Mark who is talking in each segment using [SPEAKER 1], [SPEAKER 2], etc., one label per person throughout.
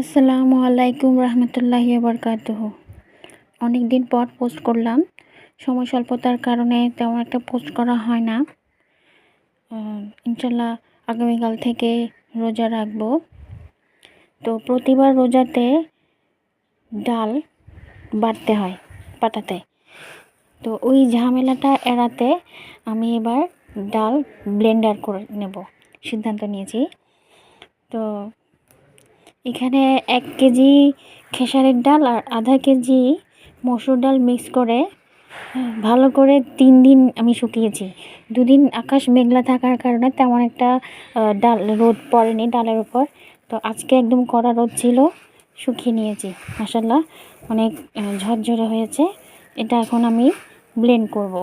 [SPEAKER 1] আসসালামু আলাইকুম রহমতুল্লাহি বারকাতুহু। অনেক দিন পর পোস্ট করলাম। সময় স্বল্পতার কারণে তেমন একটা পোস্ট করা হয় না। ইনশাল্লাহ আগামীকাল থেকে রোজা রাখবো। তো প্রতিবার রোজাতে ডাল বাটতে হয় পাটাতে। তো ওই ঝামেলাটা এড়াতে আমি এবার ডাল ব্লেন্ডার করে নেব সিদ্ধান্ত নিয়েছি। তো এখানে 1 কেজি খেসারির ডাল আর আধা কেজি মসুর ডাল মিক্স করে ভালো করে 3 দিন আমি শুকিয়েছি। 2 দিন আকাশ মেঘলা থাকার কারণে তেমন একটা ডাল রোদ পড়েনি ডালের উপর। তো আজকে একদম কড়া রোদ ছিল, শুকিয়ে নিয়েছি। মাশাআল্লাহ অনেক ঝরঝরে হয়েছে। এটা এখন আমি ব্লেন্ড করব।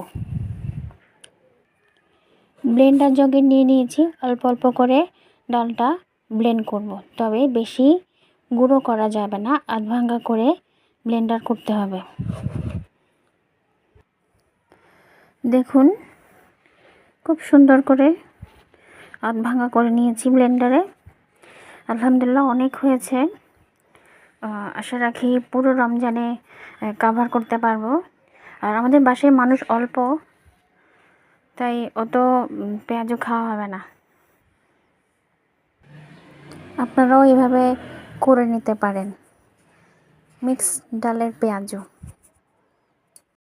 [SPEAKER 1] ব্লেন্ডার জগে নিয়ে নিয়েছি, অল্প অল্প করে ডালটা ব্লেন্ড করব। তবে বেশি গুঁড়ো করা যাবে না, আধ ভাঙ্গা করে ব্লেন্ডার করতে হবে। দেখুন খুব সুন্দর করে আধ ভাঙ্গা করে নিয়েছি ব্লেন্ডারে। আলহামদুলিল্লাহ অনেক হয়েছে। আশা রাখি পুরো রমজানে কাভার করতে পারবো। আর আমাদের বাসায় মানুষ অল্প, তাই অত পেঁয়াজও খাওয়া হবে না। আপনারাও এভাবে করে নিতে পারেন মিক্স ডালের পেঁয়াজও।